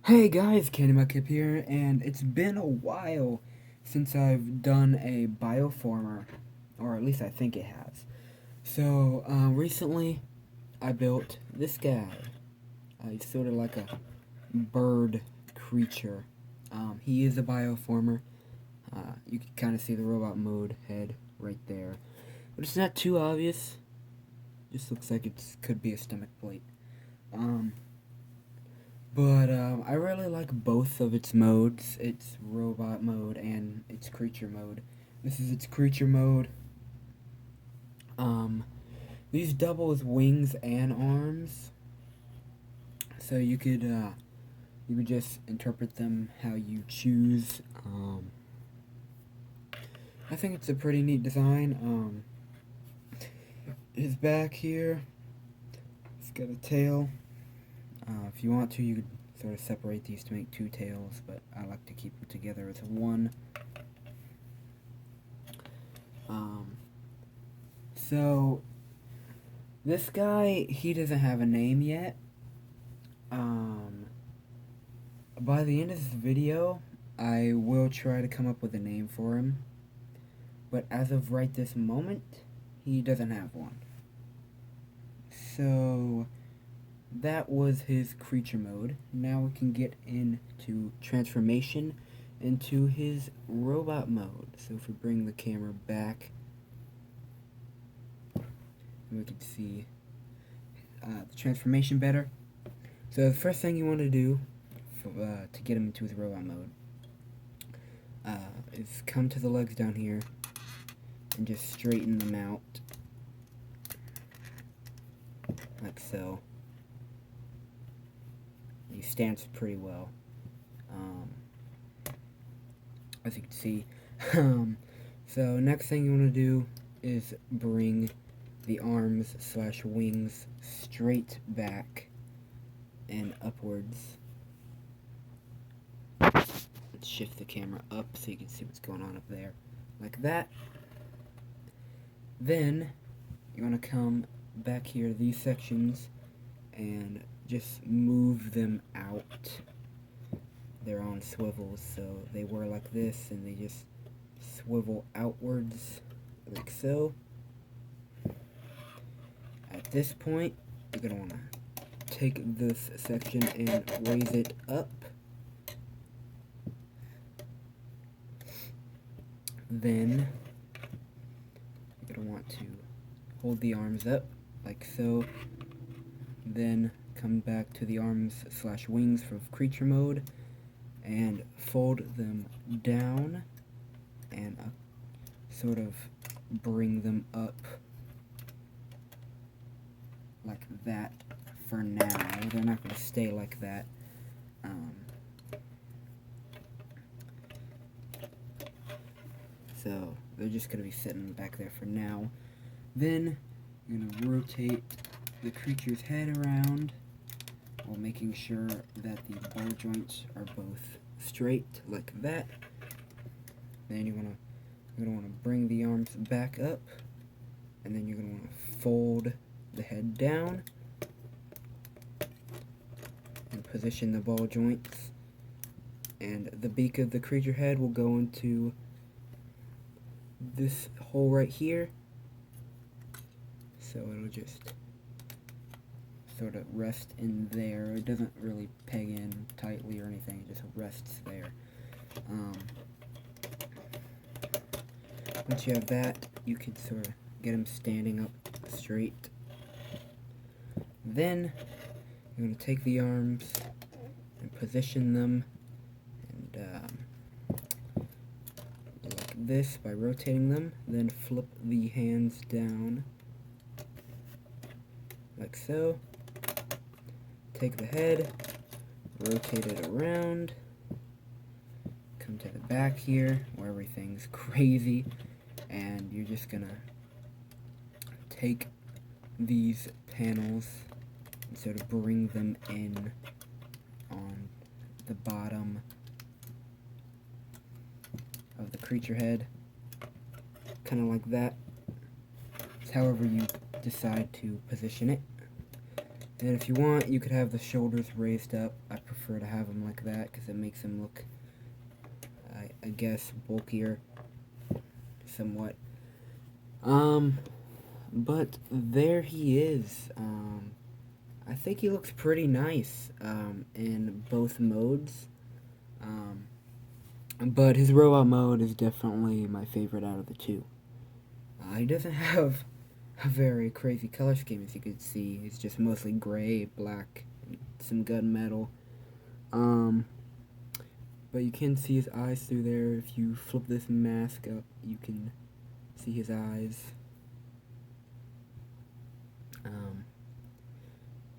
Hey guys, Kip here, and it's been a while since I've done a bioformer, or at least I think it has. So, recently I built this guy. He's sort of like a bird creature. He is a bioformer. You can kind of see the robot mode head right there. But it's not too obvious. Just looks like it could be a stomach plate. Um, But I really like both of its modes, its robot mode and its creature mode. This is its creature mode. Um, these double as wings and arms, so you could just interpret them how you choose. I think it's a pretty neat design. His back here, it's got a tail. If you want to, you could sort of separate these to make two tails, but I like to keep them together as one. Um, so this guy, he doesn't have a name yet. By the end of this video, I will try to come up with a name for him. But as of right this moment, he doesn't have one. So that was his creature mode. Now we can get into transformation into his robot mode. So if we bring the camera back, we can see the transformation better. So the first thing you want to do to get him into his robot mode is come to the legs down here and just straighten them out like so. He stands pretty well, as you can see. So next thing you want to do is bring the arms slash wings straight back and upwards. Let's shift the camera up so you can see what's going on up there, like that. Then you want to come back here to these sections and just move them out. They're on swivels, so they were like this and they just swivel outwards like so. At this point, you're going to want to take this section and raise it up. Then you're going to want to hold the arms up like so. Then come back to the arms slash wings for creature mode and fold them down and sort of bring them up like that for now. They're not going to stay like that. So they're just going to be sitting back there for now. Then you're going to rotate the creature's head around while making sure that the ball joints are both straight like that. Then you're going to want to bring the arms back up, and then you're going to want to fold the head down and position the ball joints, and the beak of the creature head will go into this hole right here, so it'll just sort of rest in there. It doesn't really peg in tightly or anything, it just rests there. Once you have that, you can sort of get them standing up straight. Then you're going to take the arms and position them and like this by rotating them, then flip the hands down like so. Take the head, rotate it around, come to the back here where everything's crazy, and you're just gonna take these panels and sort of bring them in on the bottom of the creature head, kind of like that. It's however you decide to position it. And if you want, you could have the shoulders raised up. I prefer to have them like that because it makes him look, I guess, bulkier, somewhat. But there he is. I think he looks pretty nice in both modes. But his robot mode is definitely my favorite out of the two. He doesn't have a very crazy color scheme, as you can see. It's just mostly gray, black, and some gunmetal. But you can see his eyes through there. If you flip this mask up, you can see his eyes.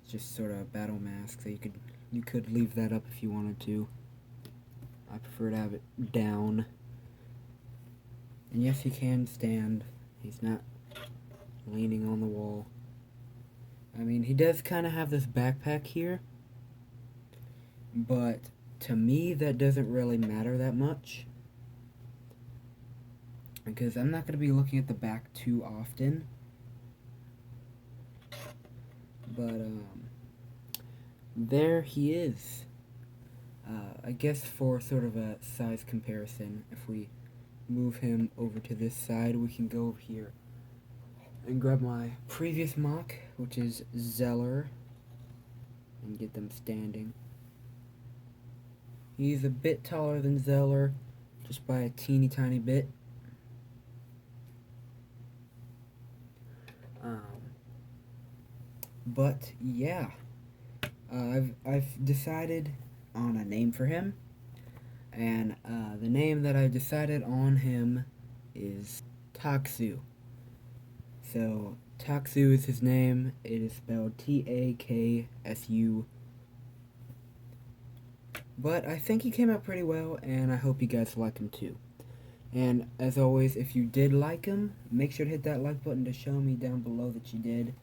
It's just sort of a battle mask, so you could leave that up if you wanted to. I prefer to have it down. And yes, he can stand. He's not leaning on the wall. I mean, he does kind of have this backpack here, but to me that doesn't really matter that much, because I'm not going to be looking at the back too often. But there he is. I guess for sort of a size comparison, if we move him over to this side, we can go over here and grab my previous mock, which is Zeller, and get them standing. He's a bit taller than Zeller, just by a teeny tiny bit. But yeah, I've decided on a name for him, and the name that I decided on him is Taksu. So Taksu is his name. It is spelled Taksu. But I think he came out pretty well, and I hope you guys like him too. And as always, if you did like him, make sure to hit that like button to show me down below that you did.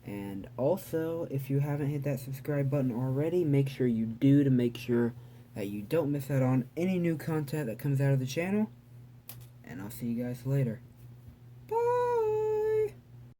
And also, if you haven't hit that subscribe button already, make sure you do, to make sure that you don't miss out on any new content that comes out of the channel. And I'll see you guys later.